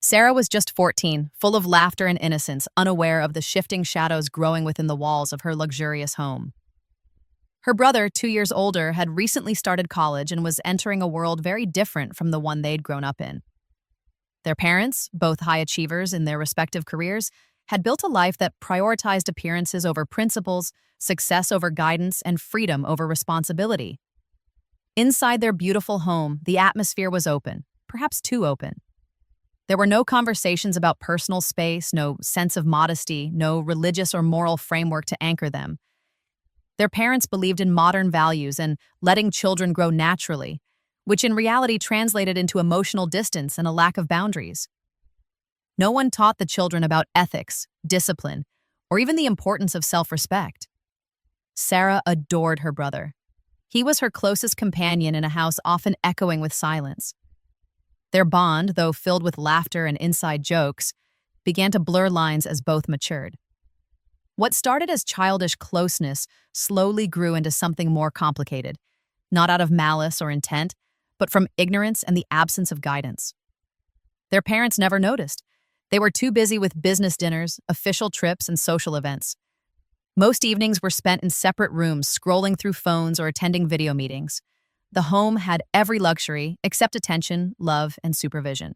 Sarah was just 14, full of laughter and innocence, unaware of the shifting shadows growing within the walls of her luxurious home. Her brother, 2 years older, had recently started college and was entering a world very different from the one they'd grown up in. Their parents, both high achievers in their respective careers, had built a life that prioritized appearances over principles, success over guidance, and freedom over responsibility. Inside their beautiful home, the atmosphere was open, perhaps too open. There were no conversations about personal space, no sense of modesty, no religious or moral framework to anchor them. Their parents believed in modern values and letting children grow naturally, which in reality translated into emotional distance and a lack of boundaries. No one taught the children about ethics, discipline, or even the importance of self-respect. Sarah adored her brother. He was her closest companion in a house often echoing with silence. Their bond, though filled with laughter and inside jokes, began to blur lines as both matured. What started as childish closeness slowly grew into something more complicated, not out of malice or intent, but from ignorance and the absence of guidance. Their parents never noticed. They were too busy with business dinners, official trips, and social events. Most evenings were spent in separate rooms, scrolling through phones or attending video meetings. The home had every luxury except attention, love, and supervision.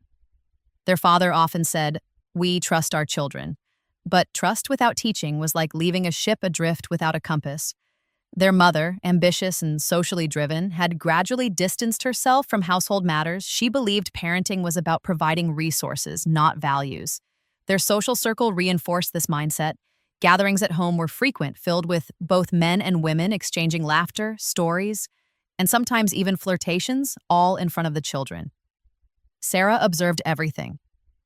Their father often said, "We trust our children." But trust without teaching was like leaving a ship adrift without a compass. Their mother, ambitious and socially driven, had gradually distanced herself from household matters. She believed parenting was about providing resources, not values. Their social circle reinforced this mindset. Gatherings at home were frequent, filled with both men and women exchanging laughter, stories, and sometimes even flirtations, all in front of the children. Sarah observed everything.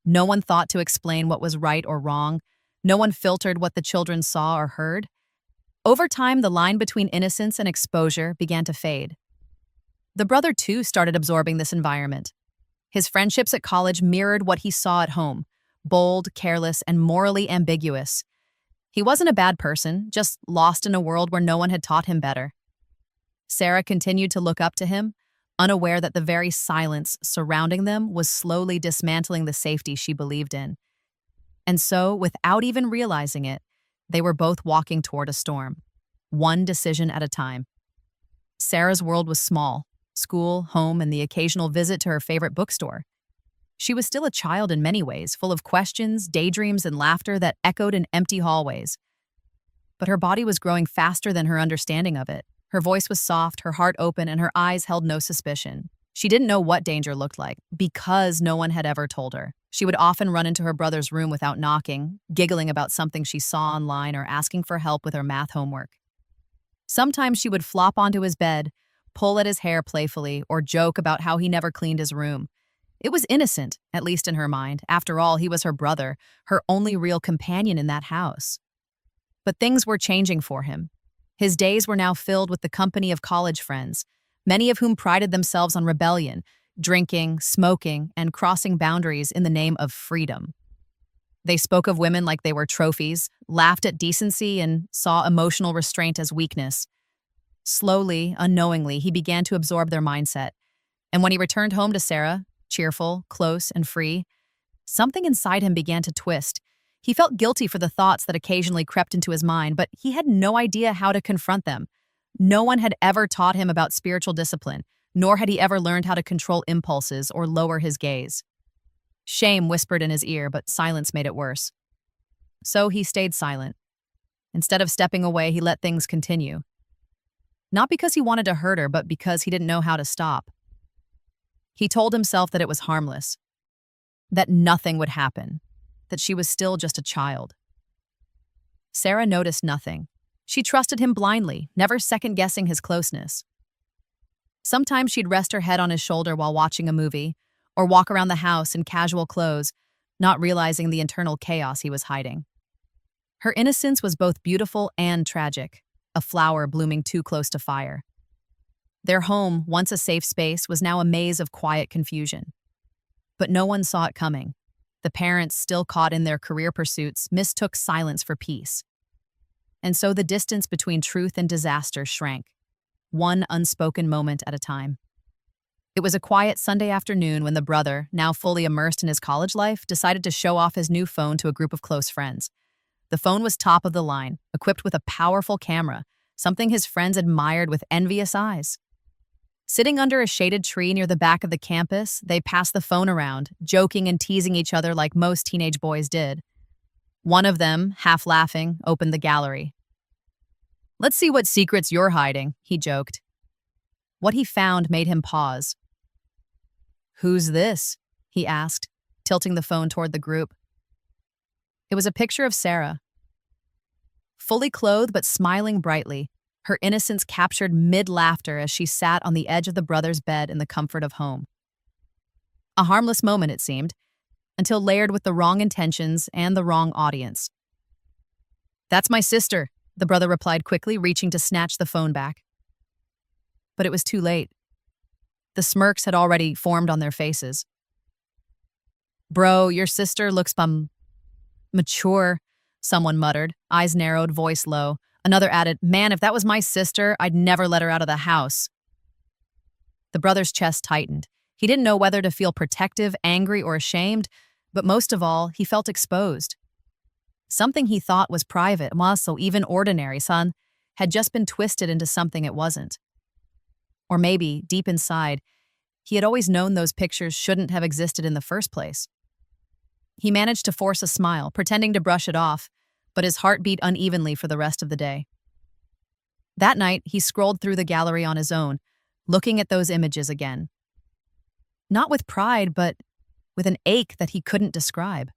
No one thought to explain what was right or wrong. No one filtered what the children saw or heard. Over time, the line between innocence and exposure began to fade. The brother, too, started absorbing this environment. His friendships at college mirrored what he saw at home: bold, careless, and morally ambiguous. He wasn't a bad person, just lost in a world where no one had taught him better. Sarah continued to look up to him, unaware that the very silence surrounding them was slowly dismantling the safety she believed in. And so, without even realizing it, they were both walking toward a storm, one decision at a time. Sarah's world was small: school, home, and the occasional visit to her favorite bookstore. She was still a child in many ways, full of questions, daydreams, and laughter that echoed in empty hallways. But her body was growing faster than her understanding of it. Her voice was soft, her heart open, and her eyes held no suspicion. She didn't know what danger looked like, because no one had ever told her. She would often run into her brother's room without knocking, giggling about something she saw online or asking for help with her math homework. Sometimes she would flop onto his bed, pull at his hair playfully, or joke about how he never cleaned his room. It was innocent, at least in her mind. After all, he was her brother, her only real companion in that house. But things were changing for him. His days were now filled with the company of college friends, many of whom prided themselves on rebellion, drinking, smoking, and crossing boundaries in the name of freedom. They spoke of women like they were trophies, laughed at decency, and saw emotional restraint as weakness. Slowly, unknowingly, he began to absorb their mindset. And when he returned home to Sarah, cheerful, close, and free, something inside him began to twist. He felt guilty for the thoughts that occasionally crept into his mind, but he had no idea how to confront them. No one had ever taught him about spiritual discipline, nor had he ever learned how to control impulses or lower his gaze. Shame whispered in his ear, but silence made it worse. So he stayed silent. Instead of stepping away, he let things continue. Not because he wanted to hurt her, but because he didn't know how to stop. He told himself that it was harmless, that nothing would happen, that she was still just a child. Sarah noticed nothing. She trusted him blindly, never second-guessing his closeness. Sometimes she'd rest her head on his shoulder while watching a movie, or walk around the house in casual clothes, not realizing the internal chaos he was hiding. Her innocence was both beautiful and tragic, a flower blooming too close to fire. Their home, once a safe space, was now a maze of quiet confusion. But no one saw it coming. The parents, still caught in their career pursuits, mistook silence for peace. And so the distance between truth and disaster shrank, one unspoken moment at a time. It was a quiet Sunday afternoon when the brother, now fully immersed in his college life, decided to show off his new phone to a group of close friends. The phone was top of the line, equipped with a powerful camera, something his friends admired with envious eyes. Sitting under a shaded tree near the back of the campus, they passed the phone around, joking and teasing each other like most teenage boys did. One of them, half laughing, opened the gallery. "Let's see what secrets you're hiding," he joked. What he found made him pause. "Who's this?" he asked, tilting the phone toward the group. It was a picture of Sarah. Fully clothed but smiling brightly, her innocence captured mid-laughter as she sat on the edge of the brother's bed in the comfort of home. A harmless moment, it seemed, until layered with the wrong intentions and the wrong audience. "That's my sister," the brother replied quickly, reaching to snatch the phone back. But it was too late. The smirks had already formed on their faces. "Bro, your sister looks mature," someone muttered, eyes narrowed, voice low. Another added, "Man, if that was my sister, I'd never let her out of the house." The brother's chest tightened. He didn't know whether to feel protective, angry, or ashamed, but most of all, he felt exposed. Something he thought was private, so even ordinary, son, had just been twisted into something it wasn't. Or maybe, deep inside, he had always known those pictures shouldn't have existed in the first place. He managed to force a smile, pretending to brush it off, but his heart beat unevenly for the rest of the day. That night, he scrolled through the gallery on his own, looking at those images again. Not with pride, but with an ache that he couldn't describe.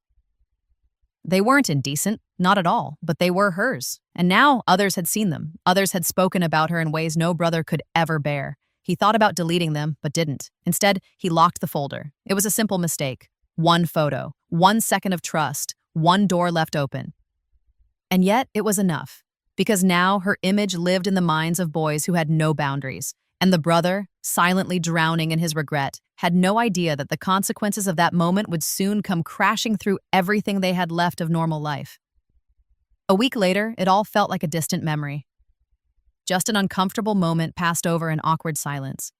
They weren't indecent, not at all, but they were hers. And now others had seen them. Others had spoken about her in ways no brother could ever bear. He thought about deleting them, but didn't. Instead, he locked the folder. It was a simple mistake. One photo, 1 second of trust, one door left open. And yet, it was enough, because now her image lived in the minds of boys who had no boundaries, and the brother, silently drowning in his regret, had no idea that the consequences of that moment would soon come crashing through everything they had left of normal life. A week later, it all felt like a distant memory. Just an uncomfortable moment passed over in awkward silence.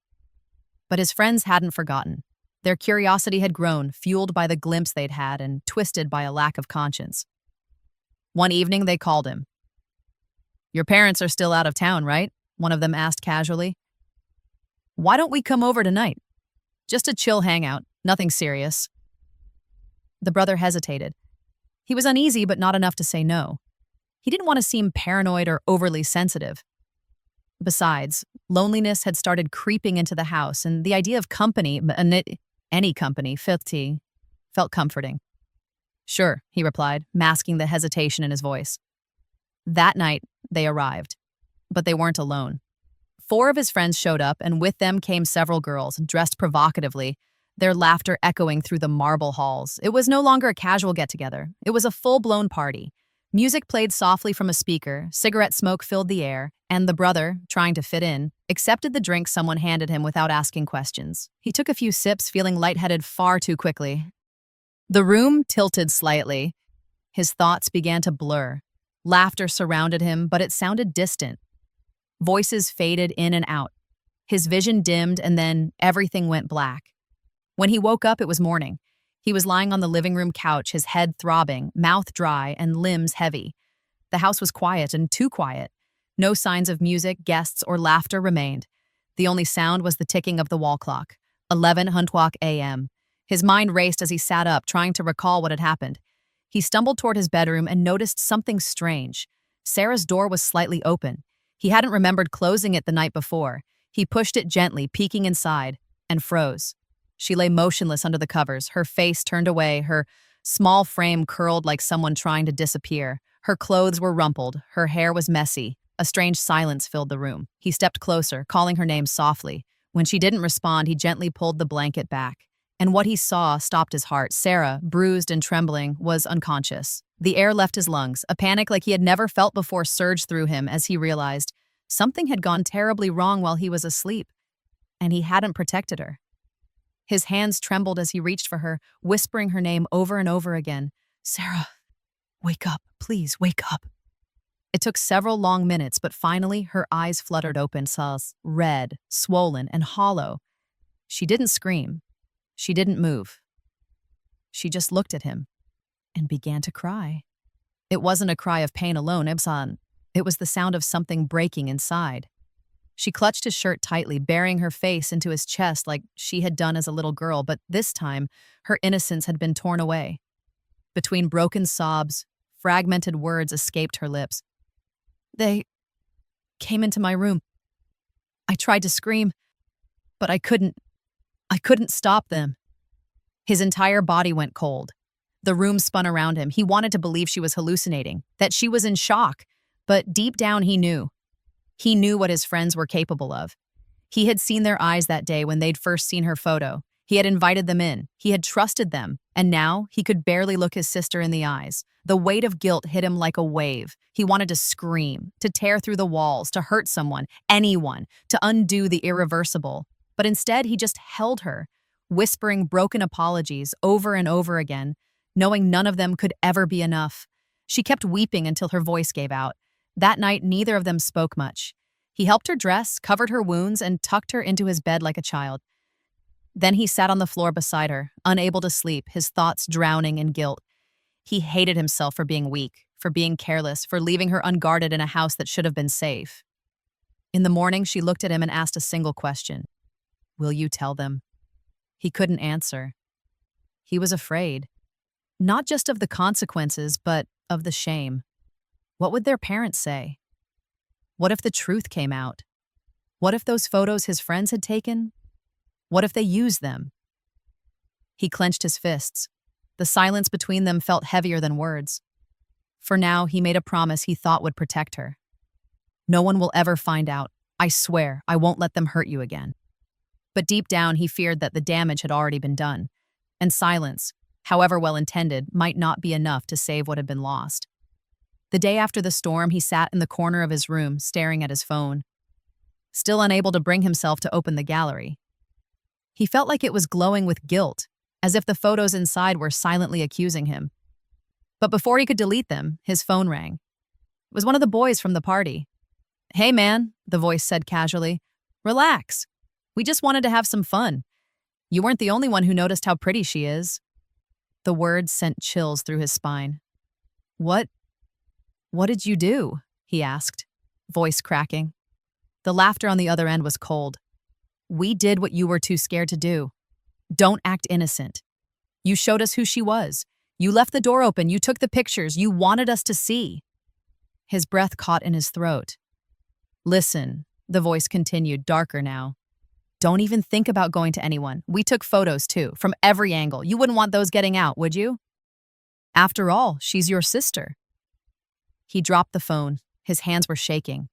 But his friends hadn't forgotten. Their curiosity had grown, fueled by the glimpse they'd had and twisted by a lack of conscience. One evening, they called him. "Your parents are still out of town, right?" one of them asked casually. "Why don't we come over tonight? Just a chill hangout, nothing serious." The brother hesitated. He was uneasy, but not enough to say no. He didn't want to seem paranoid or overly sensitive. Besides, loneliness had started creeping into the house, and the idea of company, any company, felt comforting. "Sure," he replied, masking the hesitation in his voice. That night, they arrived. But they weren't alone. 4 of his friends showed up, and with them came several girls, dressed provocatively, their laughter echoing through the marble halls. It was no longer a casual get-together. It was a full-blown party. Music played softly from a speaker, cigarette smoke filled the air, and the brother, trying to fit in, accepted the drink someone handed him without asking questions. He took a few sips, feeling lightheaded far too quickly. The room tilted slightly. His thoughts began to blur. Laughter surrounded him, but it sounded distant. Voices faded in and out. His vision dimmed, and then everything went black. When he woke up, it was morning. He was lying on the living room couch, his head throbbing, mouth dry, and limbs heavy. The house was quiet and too quiet. No signs of music, guests, or laughter remained. The only sound was the ticking of the wall clock. 11:00 a.m. His mind raced as he sat up, trying to recall what had happened. He stumbled toward his bedroom and noticed something strange. Sarah's door was slightly open. He hadn't remembered closing it the night before. He pushed it gently, peeking inside, and froze. She lay motionless under the covers, her face turned away, her small frame curled like someone trying to disappear. Her clothes were rumpled, her hair was messy. A strange silence filled the room. He stepped closer, calling her name softly. When she didn't respond, he gently pulled the blanket back. And what he saw stopped his heart. Sarah, bruised and trembling, was unconscious. The air left his lungs. A panic like he had never felt before surged through him as he realized something had gone terribly wrong while he was asleep, and he hadn't protected her. His hands trembled as he reached for her, whispering her name over and over again. "Sarah, wake up, please, wake up." It took several long minutes, but finally her eyes fluttered open, red, swollen, and hollow. She didn't scream. She didn't move. She just looked at him and began to cry. It wasn't a cry of pain alone, Ibsan. It was the sound of something breaking inside. She clutched his shirt tightly, burying her face into his chest like she had done as a little girl, but this time, her innocence had been torn away. Between broken sobs, fragmented words escaped her lips. They came into my room. I tried to scream, but I couldn't. I couldn't stop them. His entire body went cold. The room spun around him. He wanted to believe she was hallucinating, that she was in shock, but deep down he knew. He knew what his friends were capable of. He had seen their eyes that day when they'd first seen her photo. He had invited them in. He had trusted them. And now he could barely look his sister in the eyes. The weight of guilt hit him like a wave. He wanted to scream, to tear through the walls, to hurt someone, anyone, to undo the irreversible. But instead, he just held her, whispering broken apologies over and over again, knowing none of them could ever be enough. She kept weeping until her voice gave out. That night, neither of them spoke much. He helped her dress, covered her wounds, and tucked her into his bed like a child. Then he sat on the floor beside her, unable to sleep, his thoughts drowning in guilt. He hated himself for being weak, for being careless, for leaving her unguarded in a house that should have been safe. In the morning, she looked at him and asked a single question. Will you tell them? He couldn't answer. He was afraid. Not just of the consequences, but of the shame. What would their parents say? What if the truth came out? What if those photos his friends had taken? What if they used them? He clenched his fists. The silence between them felt heavier than words. For now, he made a promise he thought would protect her. No one will ever find out. I swear, I won't let them hurt you again. But deep down, he feared that the damage had already been done, and silence, however well-intended, might not be enough to save what had been lost. The day after the storm, he sat in the corner of his room, staring at his phone, still unable to bring himself to open the gallery. He felt like it was glowing with guilt, as if the photos inside were silently accusing him. But before he could delete them, his phone rang. It was one of the boys from the party. Hey man, the voice said casually. Relax. We just wanted to have some fun. You weren't the only one who noticed how pretty she is. The words sent chills through his spine. What did you do? He asked, voice cracking. The laughter on the other end was cold. We did what you were too scared to do. Don't act innocent. You showed us who she was. You left the door open. You took the pictures. You wanted us to see. His breath caught in his throat. Listen, the voice continued, darker now. Don't even think about going to anyone. We took photos too, from every angle. You wouldn't want those getting out, would you? After all, she's your sister. He dropped the phone. His hands were shaking.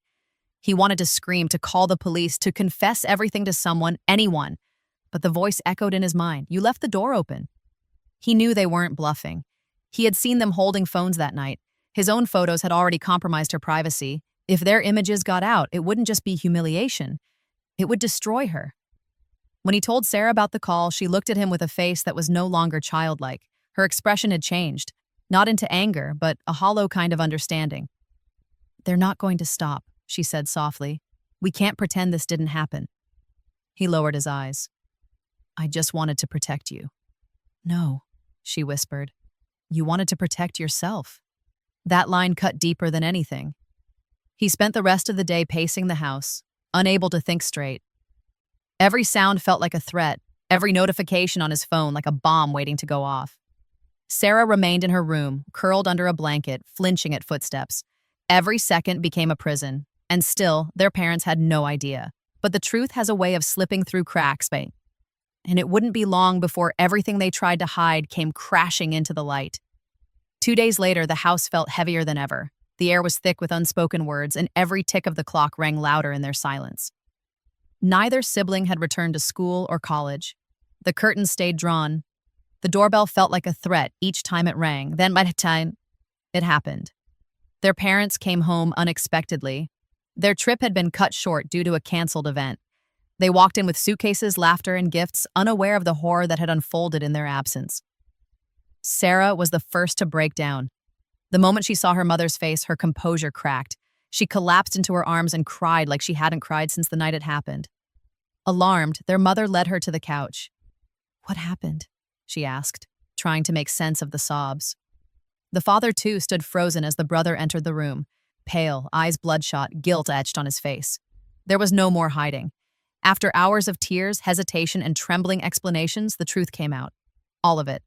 He wanted to scream, to call the police, to confess everything to someone, anyone. But the voice echoed in his mind. You left the door open. He knew they weren't bluffing. He had seen them holding phones that night. His own photos had already compromised her privacy. If their images got out, it wouldn't just be humiliation. It would destroy her. When he told Sarah about the call, she looked at him with a face that was no longer childlike. Her expression had changed, not into anger, but a hollow kind of understanding. They're not going to stop, she said softly. We can't pretend this didn't happen. He lowered his eyes. I just wanted to protect you. No, she whispered. You wanted to protect yourself. That line cut deeper than anything. He spent the rest of the day pacing the house, unable to think straight. Every sound felt like a threat, every notification on his phone like a bomb waiting to go off. Sarah remained in her room, curled under a blanket, flinching at footsteps. Every second became a prison, and still, their parents had no idea. But the truth has a way of slipping through cracks, and it wouldn't be long before everything they tried to hide came crashing into the light. 2 days later, the house felt heavier than ever. The air was thick with unspoken words, and every tick of the clock rang louder in their silence. Neither sibling had returned to school or college. The curtains stayed drawn. The doorbell felt like a threat each time it rang. Then by the time it happened, their parents came home unexpectedly. Their trip had been cut short due to a canceled event. They walked in with suitcases, laughter, and gifts, unaware of the horror that had unfolded in their absence. Sarah was the first to break down. The moment she saw her mother's face, her composure cracked. She collapsed into her arms and cried like she hadn't cried since the night it happened. Alarmed, their mother led her to the couch. "What happened?" she asked, trying to make sense of the sobs. The father, too, stood frozen as the brother entered the room, pale, eyes bloodshot, guilt etched on his face. There was no more hiding. After hours of tears, hesitation, and trembling explanations, the truth came out. All of it.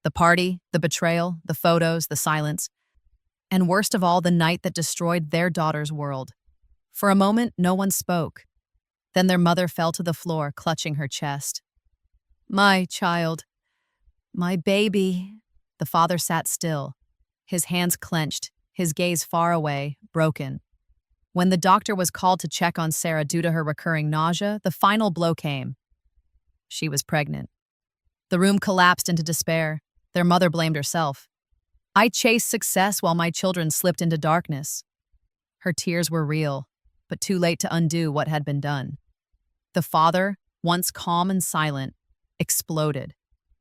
The party, the betrayal, the photos, the silence. And worst of all, the night that destroyed their daughter's world. For a moment, no one spoke. Then their mother fell to the floor, clutching her chest. "My child. My baby." The father sat still, his hands clenched, his gaze far away, broken. When the doctor was called to check on Sarah due to her recurring nausea, the final blow came. She was pregnant. The room collapsed into despair. Their mother blamed herself. "I chased success while my children slipped into darkness." Her tears were real, but too late to undo what had been done. The father, once calm and silent, exploded.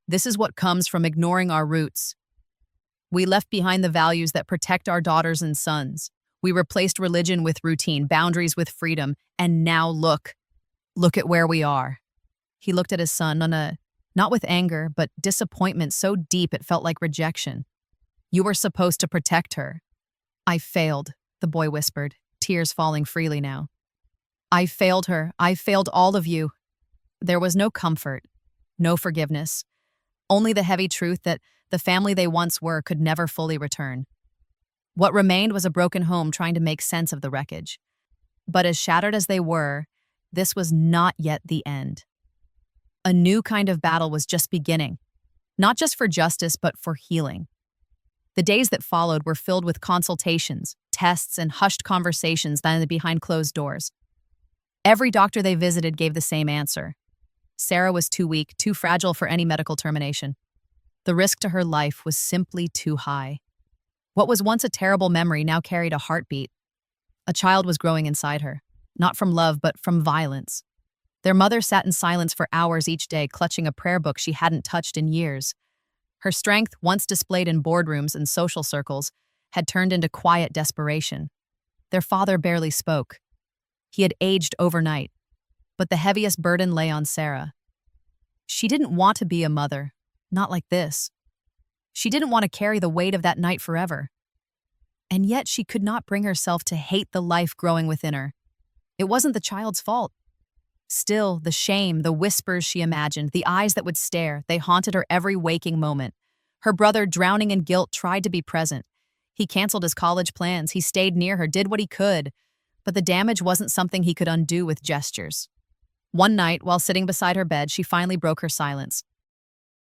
"This is what comes from ignoring our roots. We left behind the values that protect our daughters and sons. We replaced religion with routine, boundaries with freedom, and now look at where we are." He looked at his son not with anger, but disappointment so deep it felt like rejection. "You were supposed to protect her." "I failed," the boy whispered, tears falling freely now. "I failed her. I failed all of you." There was no comfort, no forgiveness, only the heavy truth that the family they once were could never fully return. What remained was a broken home trying to make sense of the wreckage. But as shattered as they were, this was not yet the end. A new kind of battle was just beginning, not just for justice, but for healing. The days that followed were filled with consultations, tests, and hushed conversations behind closed doors. Every doctor they visited gave the same answer. Sarah was too weak, too fragile for any medical termination. The risk to her life was simply too high. What was once a terrible memory now carried a heartbeat. A child was growing inside her, not from love, but from violence. Their mother sat in silence for hours each day, clutching a prayer book she hadn't touched in years. Her strength, once displayed in boardrooms and social circles, had turned into quiet desperation. Their father barely spoke. He had aged overnight, but the heaviest burden lay on Sarah. She didn't want to be a mother, not like this. She didn't want to carry the weight of that night forever. And yet she could not bring herself to hate the life growing within her. It wasn't the child's fault. Still, the shame, the whispers she imagined, the eyes that would stare, they haunted her every waking moment. Her brother, drowning in guilt, tried to be present. He canceled his college plans, he stayed near her, did what he could. But the damage wasn't something he could undo with gestures. One night, while sitting beside her bed, she finally broke her silence.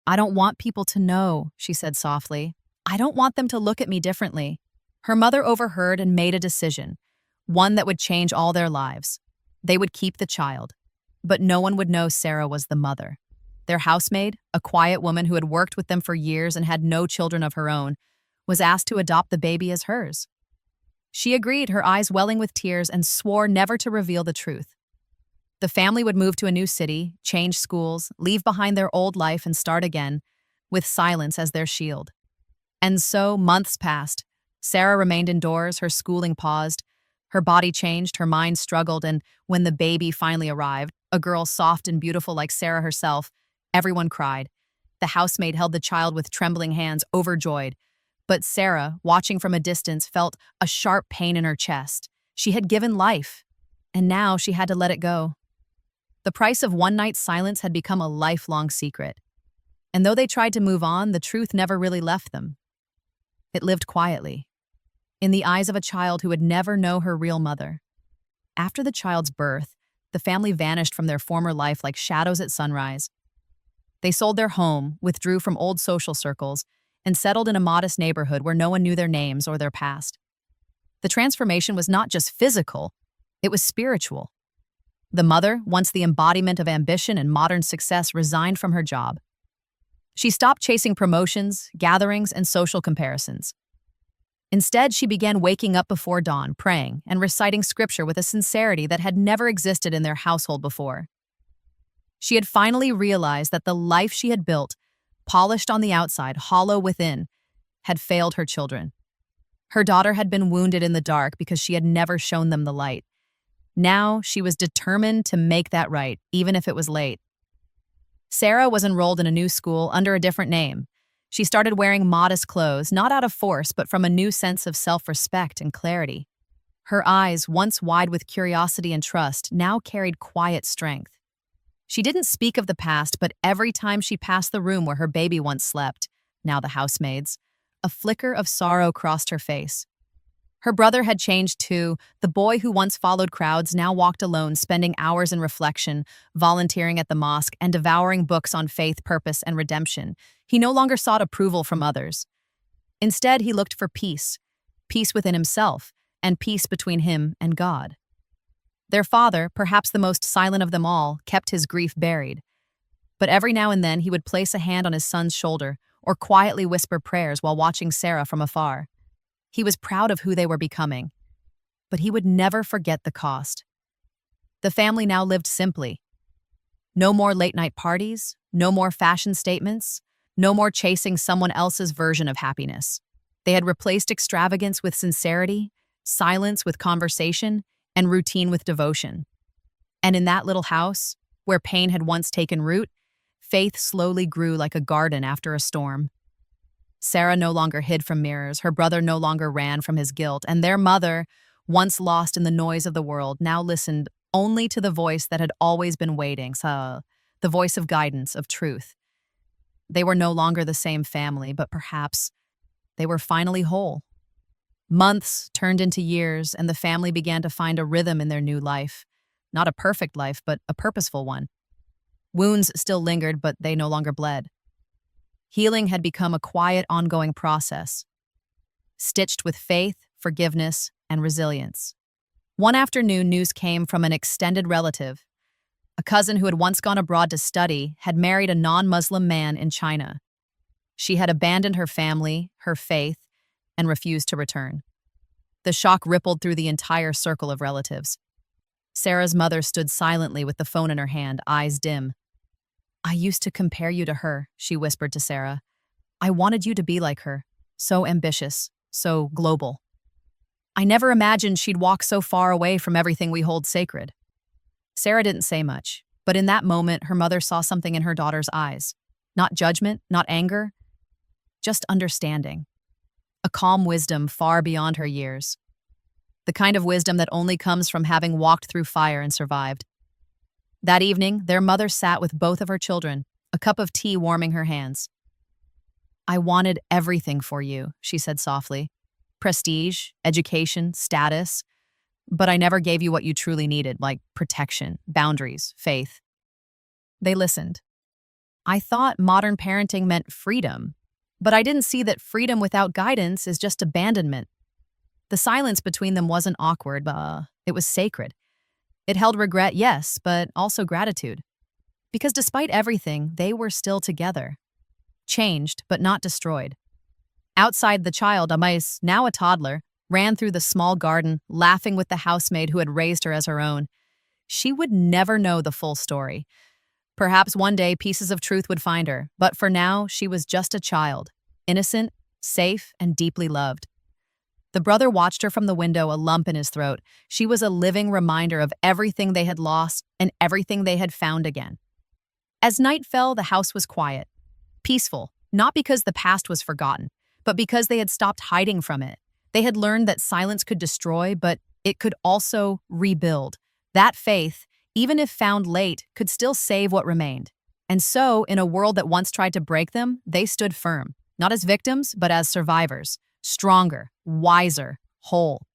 "I don't want people to know," she said softly. "I don't want them to look at me differently." Her mother overheard and made a decision, one that would change all their lives. They would keep the child, but no one would know Sarah was the mother. Their housemaid, a quiet woman who had worked with them for years and had no children of her own, was asked to adopt the baby as hers. She agreed, her eyes welling with tears, and swore never to reveal the truth. The family would move to a new city, change schools, leave behind their old life and start again, with silence as their shield. And so, months passed. Sarah remained indoors, her schooling paused. Her body changed, her mind struggled, and when the baby finally arrived, a girl soft and beautiful like Sarah herself, everyone cried. The housemaid held the child with trembling hands, overjoyed. But Sarah, watching from a distance, felt a sharp pain in her chest. She had given life, and now she had to let it go. The price of one night's silence had become a lifelong secret. And though they tried to move on, the truth never really left them. It lived quietly, in the eyes of a child who would never know her real mother. After the child's birth, the family vanished from their former life like shadows at sunrise. They sold their home, withdrew from old social circles, and settled in a modest neighborhood where no one knew their names or their past. The transformation was not just physical, it was spiritual. The mother, once the embodiment of ambition and modern success, resigned from her job. She stopped chasing promotions, gatherings, and social comparisons. Instead, she began waking up before dawn, praying, and reciting scripture with a sincerity that had never existed in their household before. She had finally realized that the life she had built, polished on the outside, hollow within, had failed her children. Her daughter had been wounded in the dark because she had never shown them the light. Now she was determined to make that right, even if it was late. Sarah was enrolled in a new school under a different name. She started wearing modest clothes, not out of force, but from a new sense of self-respect and clarity. Her eyes, once wide with curiosity and trust, now carried quiet strength. She didn't speak of the past, but every time she passed the room where her baby once slept, now the housemaid's, a flicker of sorrow crossed her face. Her brother had changed too. The boy who once followed crowds now walked alone, spending hours in reflection, volunteering at the mosque, and devouring books on faith, purpose, and redemption. He no longer sought approval from others. Instead, he looked for peace, peace within himself, and peace between him and God. Their father, perhaps the most silent of them all, kept his grief buried. But every now and then he would place a hand on his son's shoulder or quietly whisper prayers while watching Sarah from afar. He was proud of who they were becoming, but he would never forget the cost. The family now lived simply. No more late-night parties, no more fashion statements, no more chasing someone else's version of happiness. They had replaced extravagance with sincerity, silence with conversation, and routine with devotion. And in that little house, where pain had once taken root, faith slowly grew like a garden after a storm. Sarah no longer hid from mirrors, her brother no longer ran from his guilt, and their mother, once lost in the noise of the world, now listened only to the voice that had always been waiting, the voice of guidance, of truth. They were no longer the same family, but perhaps they were finally whole. Months turned into years, and the family began to find a rhythm in their new life. Not a perfect life, but a purposeful one. Wounds still lingered, but they no longer bled. Healing had become a quiet, ongoing process, stitched with faith, forgiveness, and resilience. One afternoon, news came from an extended relative. A cousin who had once gone abroad to study had married a non-Muslim man in China. She had abandoned her family, her faith, and refused to return. The shock rippled through the entire circle of relatives. Sarah's mother stood silently with the phone in her hand, eyes dim. "I used to compare you to her," she whispered to Sarah. "I wanted you to be like her, so ambitious, so global. I never imagined she'd walk so far away from everything we hold sacred." Sarah didn't say much, but in that moment, her mother saw something in her daughter's eyes. Not judgment, not anger, just understanding. A calm wisdom far beyond her years. The kind of wisdom that only comes from having walked through fire and survived. That evening, their mother sat with both of her children, a cup of tea warming her hands. "I wanted everything for you," she said softly. "Prestige, education, status. But I never gave you what you truly needed, like protection, boundaries, faith." They listened. "I thought modern parenting meant freedom, but I didn't see that freedom without guidance is just abandonment." The silence between them wasn't awkward, but it was sacred. It held regret, yes, but also gratitude. Because despite everything, they were still together. Changed, but not destroyed. Outside, the child, Amais, now a toddler, ran through the small garden, laughing with the housemaid who had raised her as her own. She would never know the full story. Perhaps one day pieces of truth would find her, but for now, she was just a child, innocent, safe, and deeply loved. The brother watched her from the window, a lump in his throat. She was a living reminder of everything they had lost and everything they had found again. As night fell, the house was quiet, peaceful, not because the past was forgotten, but because they had stopped hiding from it. They had learned that silence could destroy, but it could also rebuild. That faith, even if found late, could still save what remained. And so, in a world that once tried to break them, they stood firm, not as victims, but as survivors. Stronger, wiser, whole.